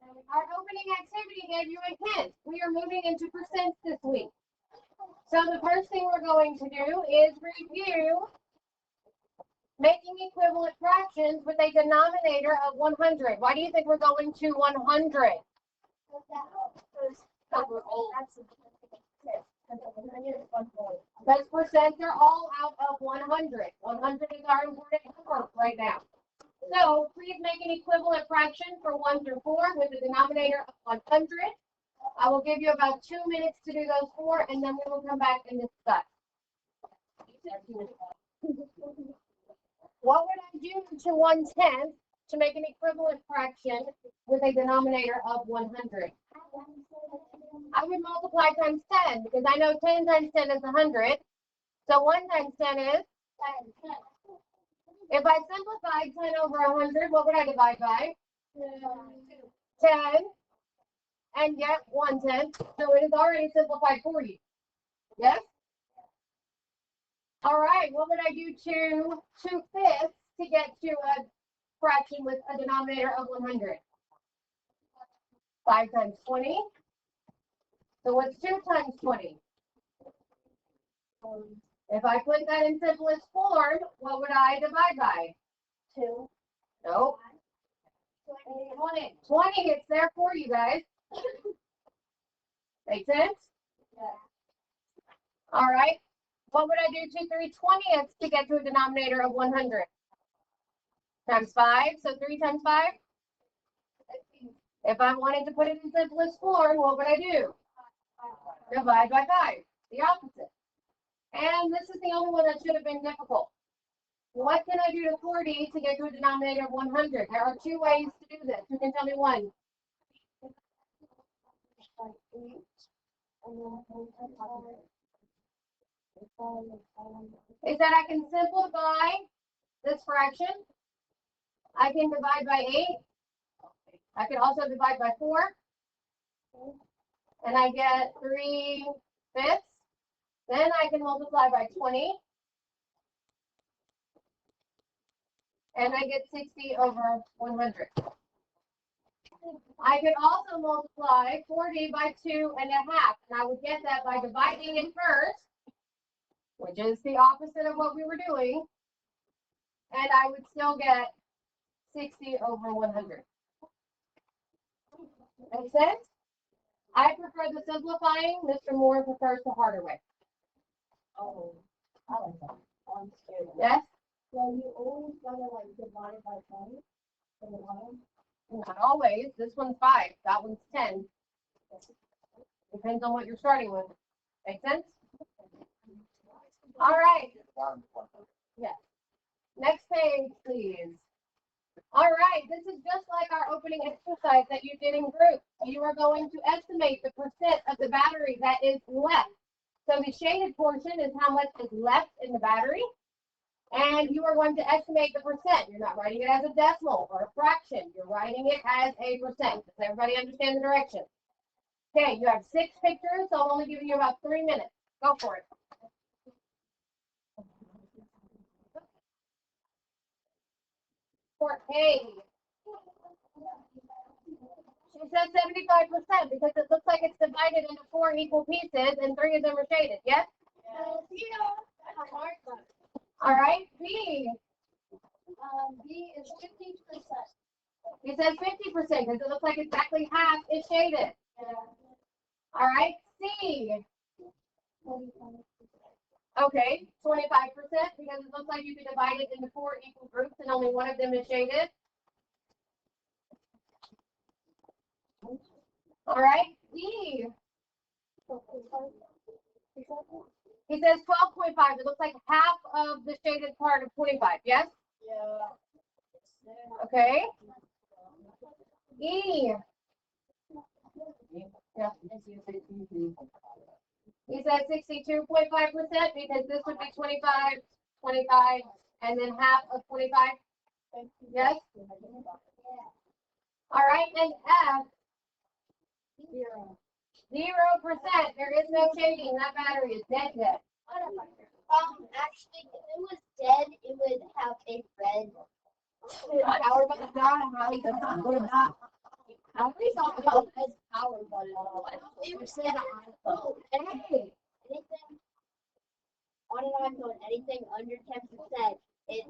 Our opening activity gave you a hint. We are moving into percents this week. So the first thing we're going to do is review making equivalent fractions with a denominator of 100. Why do you think we're going to 100? Because percents are all out of 100. 100 is our important number right now. So please make an equivalent fraction for 1 through 4 with a denominator of 100. I will give you about 2 minutes to do those 4, and then we will come back and discuss. What would I do to 1/10 to make an equivalent fraction with a denominator of 100? I would multiply times 10 because I know 10 times 10 is 100. So 1 times 10 is 10. If I simplified 10 over 100, what would I divide by? 10. And get 1/10. So it is already simplified for you. Yes? All right. What would I do to 2/5 to get to a fraction with a denominator of 100? 5 times 20. So what's 2 times 20? If I put that in simplest form, what would I divide by? 2. Nope. 20. It's there for you guys. Make sense? Yeah. All right. What would I do to 3/20ths to get to a denominator of 100? Times 5. So 3 times 5? If I wanted to put it in simplest form, what would I do? Divide by 5. The opposite. And this is the only one that should have been difficult. What can I do to 40 to get to a denominator of 100? There are 2 ways to do this. Who can tell me one? Is that I can simplify this fraction. I can divide by 8. I can also divide by 4. And I get 3/5. Then I can multiply by 20. And I get 60 over 100. I could also multiply 40 by 2.5. And I would get that by dividing it first, which is the opposite of what we were doing. And I would still get 60 over 100. Make sense? I prefer the simplifying. Mr. Moore prefers the harder way. Oh, I like that. I'm scared. Yes? So you always gotta like divide it by 20 in the bottom? Not always. This one's 5. That one's 10. Depends on what you're starting with. Make sense? All right. Yes. Next page, please. All right. This is just like our opening exercise that you did in group. You are going to estimate the percent of the battery that is left. So the shaded portion is how much is left in the battery. And you are going to estimate the percent. You're not writing it as a decimal or a fraction. You're writing it as a percent. Does everybody understand the direction? Okay, you have 6 pictures, so I'm only giving you about 3 minutes. Go for it. For A. She says 75% because it looks like it's divided into 4 equal pieces and 3 of them are shaded. Yes? All right, B. B is 50%. He says 50% because it looks like exactly half is shaded. Yeah. All right, C. Okay, 25% because it looks like you could divide it into 4 equal groups and only one of them is shaded. All right, D. He says 12.5. It looks like half of the shaded part of 25. Yes? Yeah. Okay. E. Yeah. He said 62.5% because this would be 25, 25, and then half of 25. Yes? All right, and F. 0%. There is no shading. That battery is dead. Actually, if it was dead, it would have a red Power button. I always thought about it as power button. It was saying iPhone. Anything on an iPhone, anything under 10%, it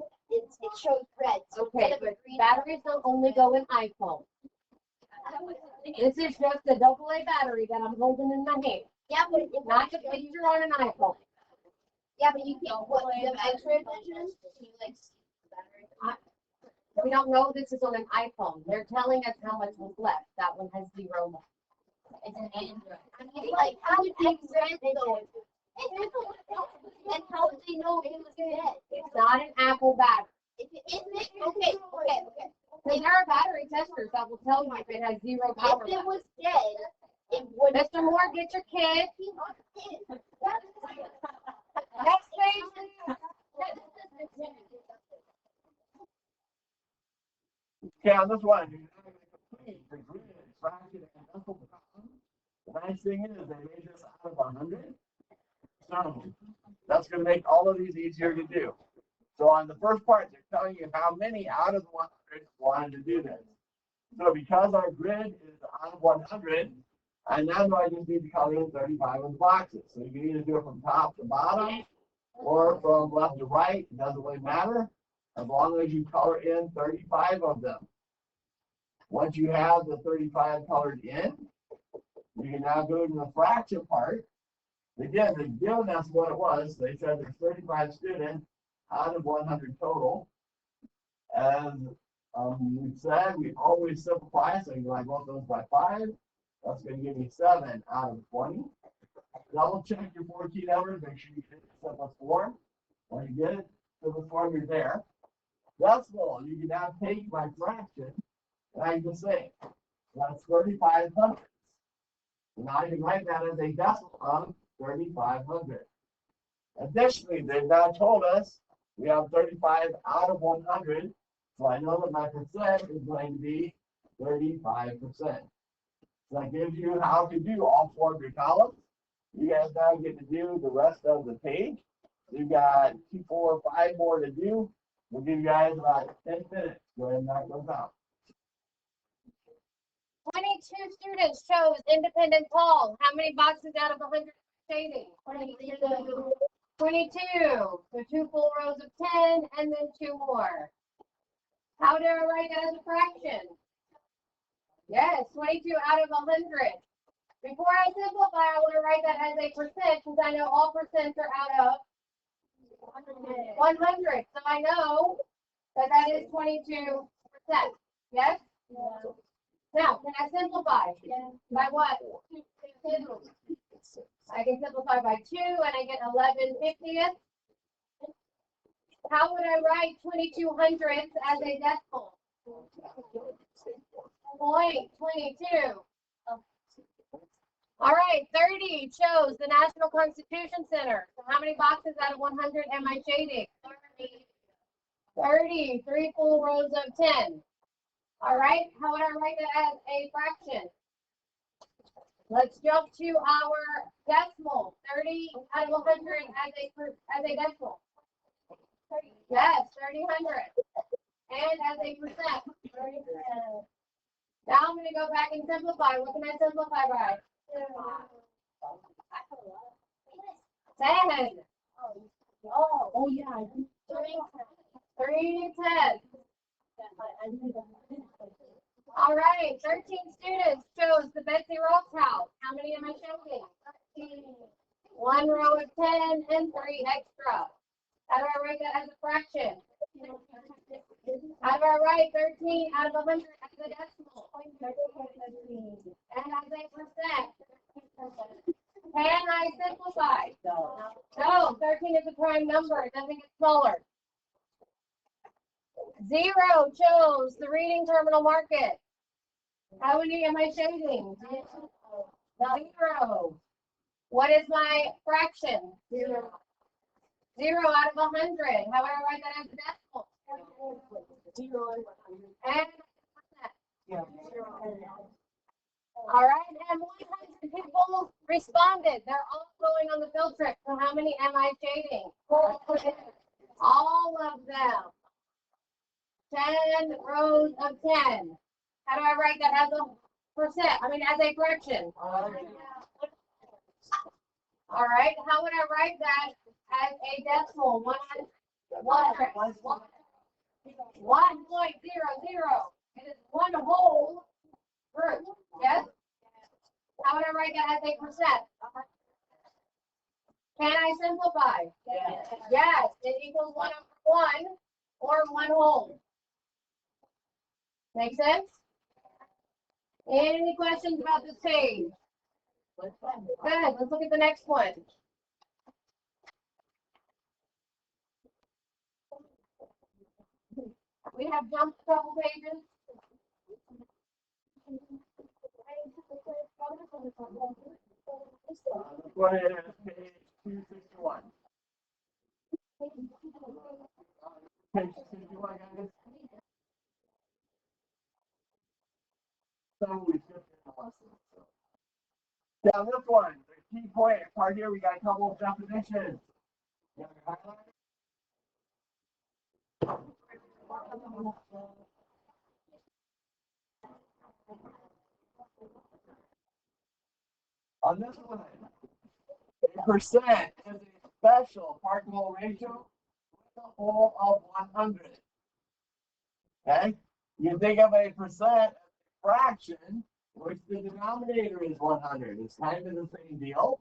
shows red. So Okay, but batteries don't only go in iPhone. This is just a AA battery that I'm holding in my hand. Yeah, but if Not the picture on an iPhone. yeah, but you can't what the X-ray vision. Can you like see the battery? We don't know this is on an iPhone. They're telling us how much was left. That one has 0 left. It's an Android. I mean, like how would they know? And how would they know it was dead? It's not an Apple battery. Okay. So there are battery testers that will tell you if it has 0 power. If it was dead, it would. Mr. Moore, get your kid. Next page. Okay, on this one, you're not going to complete the grid, fraction, and decimal column. The nice thing is they made this out of 100. So that's going to make all of these easier to do. So on the first part, they're telling you how many out of the 100 wanted to do this. So because our grid is out of 100, I now know I just need to color in 35 of the boxes. So you can either do it from top to bottom or from left to right. It doesn't really matter as long as you color in 35 of them. Once you have the 35 colored in, you can now go to the fraction part. Again, they've given us what it was. They said there's 35 students out of 100 total. As we said, we always simplify, so you like both those by 5. That's going to give you 7 out of 20. Double check your 4 key numbers, make sure you get the simplest form. When you get it to the form, you're there. Decimal, you can now take my fraction, and I can say, that's 3,500. Now I can write that as a decimal of 3,500. Additionally, they've now told us we have 35 out of 100, so I know that my percent is going to be 35%. So that gives you how to do all 4 of your columns. You guys now get to do the rest of the page. You've got 2, 4, 5 more to do. We'll give you guys about 10 minutes. Go ahead and knock those out. 22 students chose independent tall. How many boxes out of 100 shading? 22. 22. So 2 full rows of 10 and then 2 more. How do I write that as a fraction? Yes, 22 out of 100. Before I simplify, I want to write that as a percent since I know all percents are out of 100. So I know that that is 22%. Yes? Now, can I simplify? By what? I can simplify by 2 and I get 11/50. How would I write 22 hundredths as a decimal? 0.22. All right, 30 chose the National Constitution Center. So how many boxes out of 100 am I shading? 30, 3 full rows of 10. All right, how would I write that as a fraction? Let's jump to our decimal. 30 out of 100 as a decimal. Yes, 30 hundredths. And as a percent. Now I'm going to go back and simplify. What can I simplify by? 10. Oh yeah. 3 10. All right, 13 students chose the Betsy Ross house. How many am I showing? 1 row of 10 and 3 extra. How do I write that as a fraction? How do I write 13 out of 100 as a decimal? And as a percent? Can I simplify? No, 13 is a prime number. It doesn't get smaller. 0 chose the reading terminal market. How many am I shading? 0. What is my fraction? 0. 0 out of 100. How do I write that as a decimal? 0 and percent. All right, and 100 people responded. They're all going on the field trip. So how many am I shading? All of them. 10 rows of 10. How do I write that as a percent? I mean, as a fraction. All right. How would I write that as a decimal? 1.00. It is one whole group. Yes. How would I write that as a percent? Can I simplify? Yes. It equals 1/1 or 1 whole. Make sense? Any questions about this page? Good. Let's look at the next one. We have jumped a couple pages. This one is page 261. Page 261, guys. So we skipped the lesson. Now this one, the key point part here, we got a couple of definitions. You have your highlighter? On this one, a percent is a special part-to-whole ratio with a whole of 100. Okay? You think of a percent as a fraction, which the denominator is 100. It's kind of the same deal.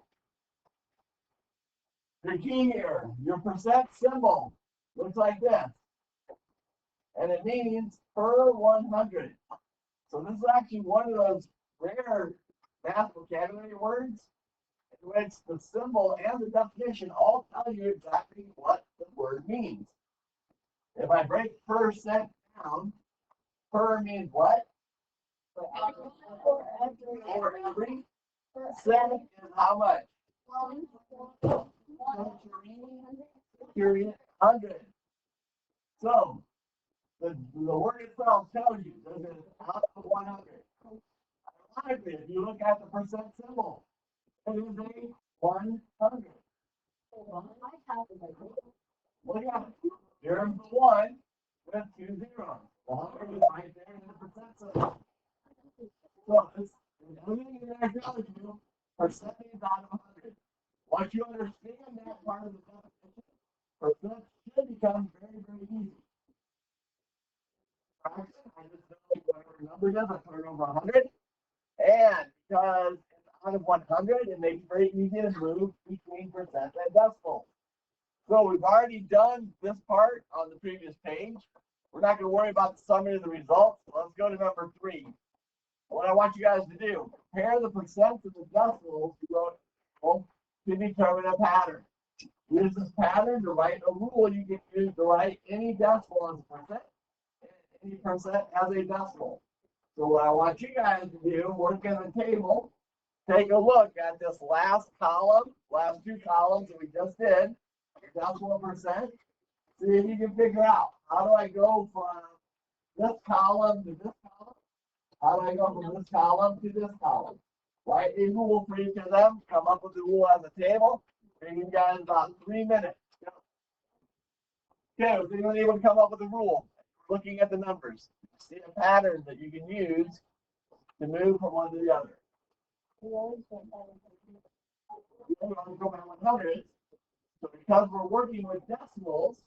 The key here, your percent symbol looks like this. And it means per 100. So this is actually one of those rare math vocabulary words in which the symbol and the definition all tell you exactly what the word means. If I break percent down, per means what? For every. Cent is how much? Period 100. So the word itself tells you this is out of 100. Ironically, if you look at the percent symbol, it is a 100. Look at it. Here's the 1 with 2 zeros. The 100 is right there in the percent symbol. So it's everything that I showed you, percent is out of 100. Once you understand that part of the definition, percent should become very, very easy. Fraction, I just know whatever number it is, I put it over 100. And because it's out of 100, it makes it very easy to move between percent and decimal. So we've already done this part on the previous page. We're not going to worry about the summary of the results. Let's go to number 3. What I want you guys to do, compare the percents and the decimals to determine a pattern. Use this pattern to write a rule. You can use to write any decimal as a percent, and any percent as a decimal. So what I want you guys to do, work in the table, take a look at this last column, last 2 columns that we just did, decimal percent. See if you can figure out, how do I go from this column to this column? How do I go from this column to this column? Write a rule for each of them. Come up with the rule on the table. Give you guys about 3 minutes. Okay, is anyone able to come up with a rule? Looking at the numbers. See a pattern that you can use to move from one to the other. We always go by 100. So because we're working with decimals,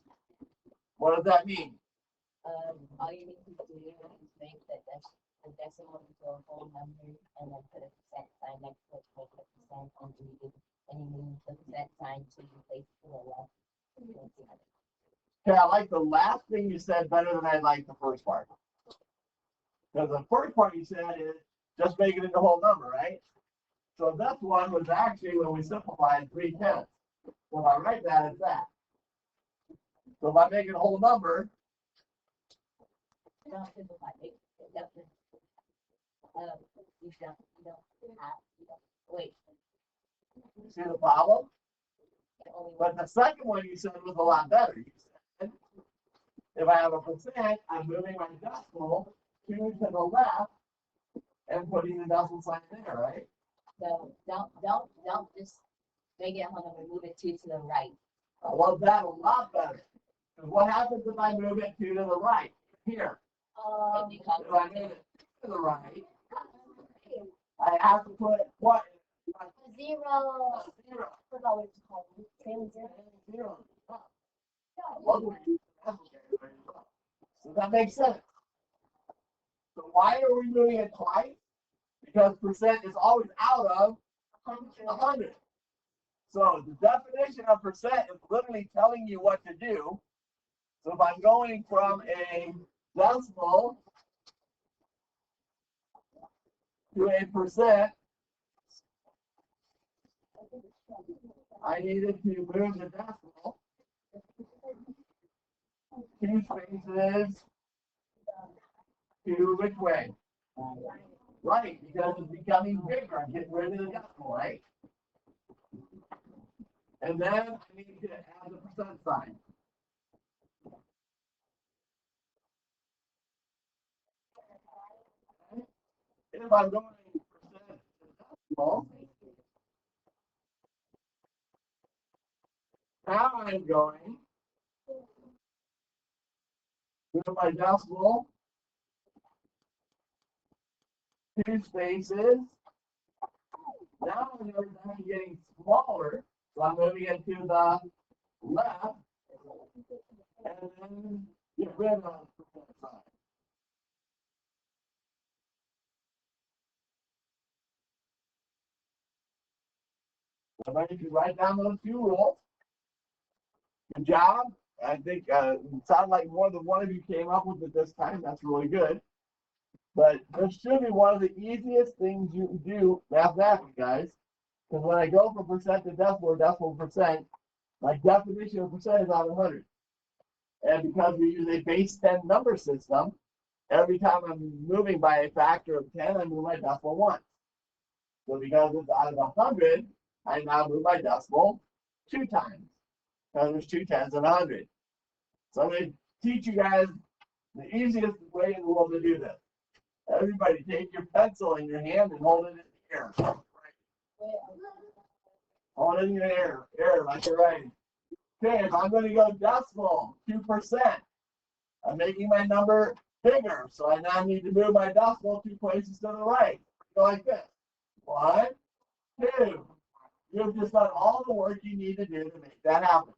what does that mean? All you need to do is make the decimal into a whole number and then put a percent sign next to it, make a percent, and you move the percent sign to place to the left. Okay, I like the last thing you said better than I like the first part. Because the first part you said is just make it into a whole number, right? So this one was actually, when we simplified, 3/10. So if I write that as that. So if I make it a whole number, Don't simplify it. Wait. see the problem? Only But the second one you said was a lot better. You said, if I have a percent, I'm moving my decimal 2 to the left and putting the decimal sign there, right? So don't just make it a whole number, move it 2 to the right. I love that a lot better. Because what happens if I move it 2 to the right? Here. It becomes If I move it to the right, I have to put what? Zero. Zero. Forgot what it's called. Same zero. Zero. Does that make sense? So why are we doing it twice? Because percent is always out of 100. So the definition of percent is literally telling you what to do. So if I'm going from a decimal to a percent, I needed to move the decimal 2 spaces to which way? Right, because it's becoming bigger. I'm getting rid of the decimal, right? And then I need to add the percent sign. If I'm going percent to decimal, now I'm going with my decimal 2 spaces. Now my number is actually getting smaller, so I'm moving it to the left, and then get rid of the percent sign. So if you write down those 2 rules, good job. I think it sounded like more than one of you came up with it this time. That's really good. But this should be one of the easiest things you can do mathematically, guys. Because when I go from percent to decimal or decimal percent, my definition of percent is out of 100. And because we use a base 10 number system, every time I'm moving by a factor of 10, I move my decimal once. So because it's out of 100, I now move my decimal 2 times. Because there's 2 tens and 100. So I'm going to teach you guys the easiest way in the world to do this. Everybody take your pencil in your hand and hold it in the air. Hold it in your air like you're writing. Okay, if I'm going to go decimal 2%, I'm making my number bigger. So I now need to move my decimal 2 places to the right. Go like this. 1, 2. You've just done all the work you need to do to make that happen.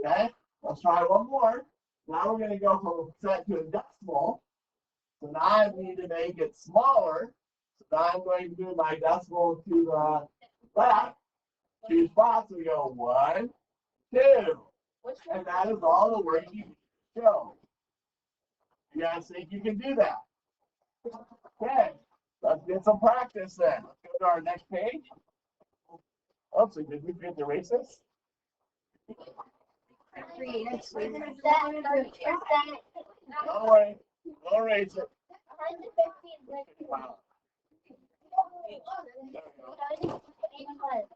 Okay, let's try one more. Now we're going to go from a percent to a decimal. So now I need to make it smaller. So now I'm going to move my decimal to the left. 2 spots. We go 1, 2. And that is all the work you need to show. You guys think you can do that? Okay, let's get some practice then. Let's go to our next page. Oops, did we forget to erase this? Don't worry, don't erase it. Wow.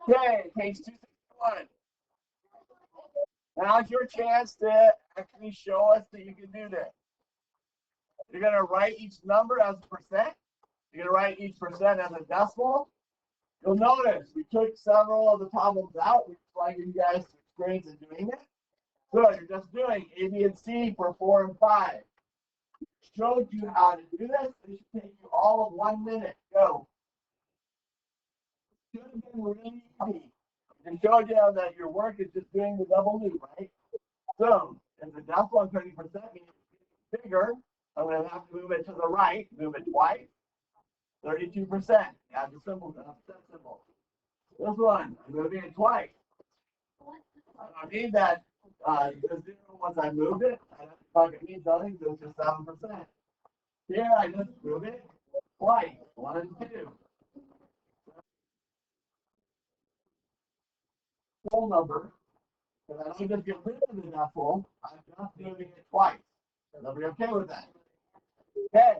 Okay, page 261. Now's your chance to actually show us that you can do this. You're going to write each number as a percent. You're going to write each percent as a decimal. You'll notice we took several of the problems out, which is why you guys experience in doing it. So you're just doing A, B, and C for 4 and 5. Showed you how to do this. This should take you all of 1 minute. Go. Should have been really easy. It showed you that your work is just doing the double loop, right? So, if the decimal 30% means it's bigger, I'm going to have to move it to the right, move it twice. 32%. Add the symbol, that symbol. This one, I'm moving it twice. I don't need that the zero once I moved it. I don't know if it means nothing, so it's just 7%. Here, I just move it twice. 1 and 2. Full number. Because I don't just get rid of the decimal, I'm just moving it twice. Everybody okay with that? Okay.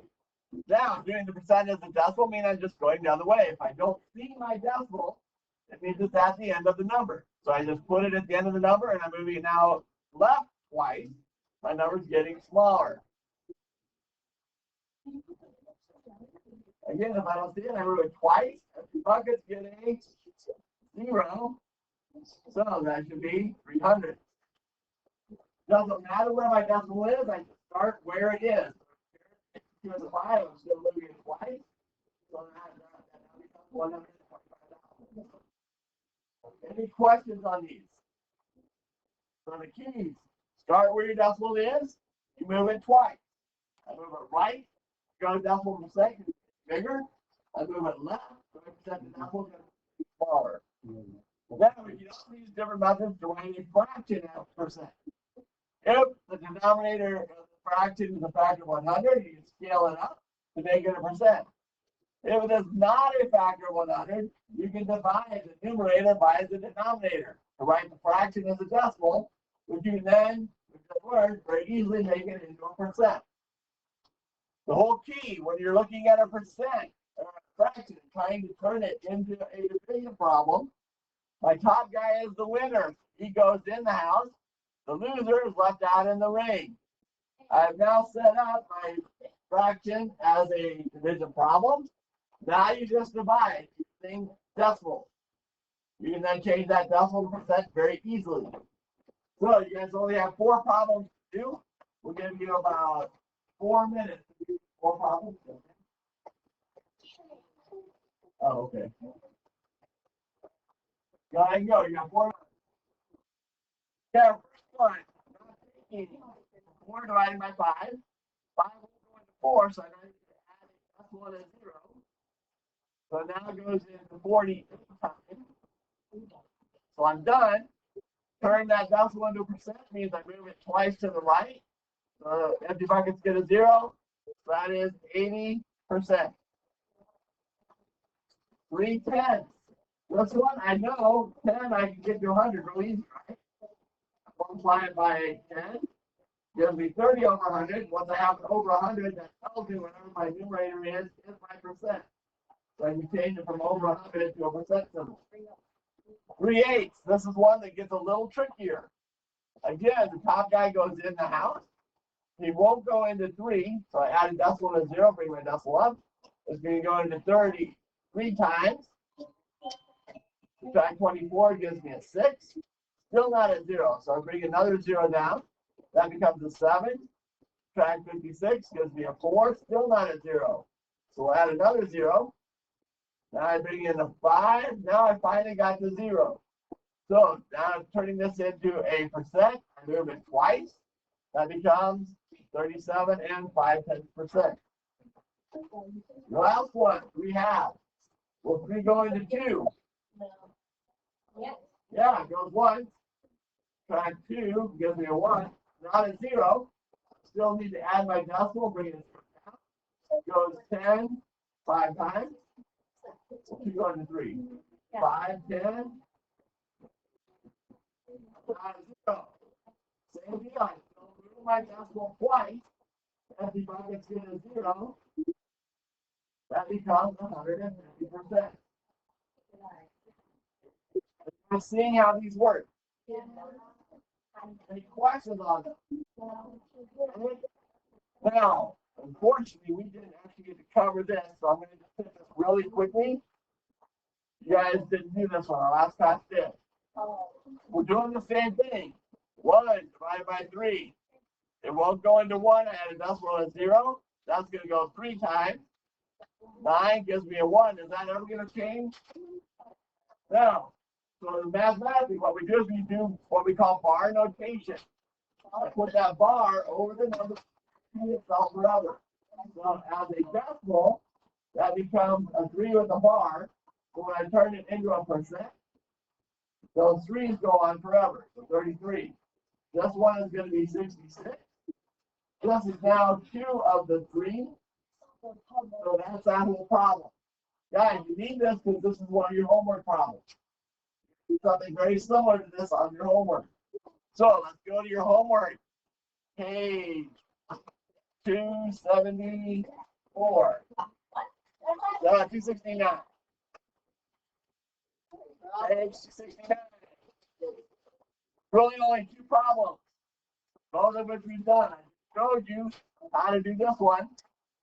Now, doing the percent as a decimal means I'm just going the other way. If I don't see my decimal, it means it's at the end of the number. So I just put it at the end of the number, and I'm moving it now left twice. My number's getting smaller. Again, if I don't see it, I move it twice. The bucket's getting 0. So that should be 300. Doesn't matter where my decimal is, I just start where it is. Here's the 5, I'm still moving it twice. So So that becomes 125,000. Any questions on these? So the keys, start where your decimal is, you move it twice. I move it right, go to decimal percent, it's bigger. I move it left, so the decimal gets smaller. Then we can also use different methods to write a fraction as percent. If the denominator of the fraction is a factor of 100, you can scale it up to make it a percent. If it is not a factor of 100, you can divide the numerator by the denominator to write the fraction as a decimal, which you then, with the word, very easily make it into a percent. The whole key when you're looking at a percent or a fraction, trying to turn it into a division problem, my top guy is the winner. He goes in the house. The loser is left out in the ring. I've now set up my fraction as a division problem. Now you just divide using decimals. You can then change that decimal to percent very easily. So you guys only have 4 problems to do. We'll give you about 4 minutes to do 4 problems. Oh, okay. Go ahead and go. You got 4 minutes. Yeah, first one. 4 divided by 5. 5 will go into 4, so I don't need to add a decimal and a 0. So now it goes into 48 times. So I'm done. Turn that decimal into a percent means I move it twice to the right. So empty buckets get a 0. So that is 80%. 3/10. This one, I know 10 I can get to 100 real easy, right? Multiply it by 10. Gives me 30 over 100. Once I have it over 100, that tells me whatever my numerator is my percent. So I can change it from over 100 to a percent symbol. 3/8. This is one that gets a little trickier. Again, the top guy goes in the house. He won't go into 3, so I add a decimal and a 0, bring my decimal up. It's going to go into 30 3 times. Subtract 24 gives me a 6. Still not a 0, so I bring another 0 down. That becomes a 7. Subtract 56 gives me a 4. Still not a 0. So we'll add another 0. Now I bring in a 5. Now I finally got the 0. So now I'm turning this into a percent. I move it twice. That becomes 37 and 5/10%. The last one we have. Will 3 go into 2? Yes. Yeah, it goes once. Subtract 2 gives me a 1. Not a 0. Still need to add my decimal, bring it down. Goes 10 5 times. 2 go into 3. 5, 10. Not a 0. Same deal. I still move my decimal twice. Empty buckets get a 0. That becomes 150%. We're seeing how these work. Any questions on them? Now, unfortunately, we didn't actually get to cover this, so I'm going to just hit this really quickly. You guys didn't do this one. Our last class did. We're doing the same thing. 1 divided by 3. It won't go into 1. I add a decimal and a 0. That's going to go 3 times. 9 gives me a 1. Is that ever going to change? No. So mathematically, what we do is we do what we call bar notation. I put that bar over the number itself forever. So as a decimal, that becomes a 3 with a bar. So when I turn it into a percent, those 3's go on forever. So 33. This one is going to be 66. This is now 2 of the 3. So that's that whole problem. Guys, you need this because this is one of your homework problems. Something very similar to this on your homework. So let's go to your homework. Page 274. 269. Page 269. Really only 2 problems. Both of which we've done. I showed you how to do this one.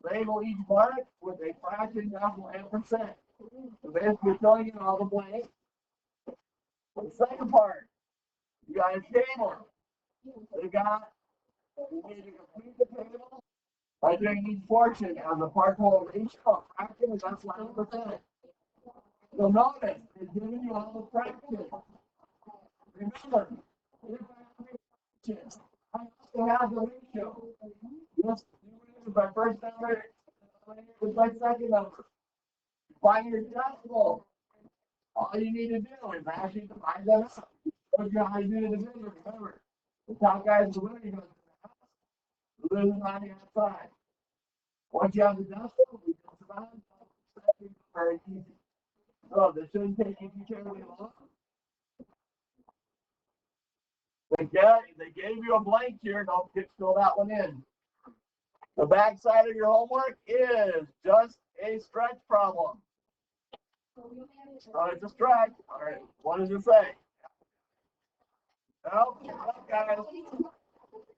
Label each part with a fraction, decimal, and percent. So basically filling in all the blanks. The second part, you got a table. We need to complete the table By doing each portion as a part whole ratio, fraction, that's 100%. You'll notice it's giving you all the fractions. Remember, if I have fractions, I also have the ratio. Just do my first number with my second number. Find your decimal. All you need to do is actually divide them up. Show you how you do the division. Remember, the top guy is the winner. He goes to the house. The loser's on the outside. Once you have the decimal, we just about very easy. So this shouldn't take you too terribly long. They gave you a blank here. Don't forget to fill that one in. The back side of your homework is just a stretch problem. Oh, it's a stretch. All right. What does it say? Help, guys.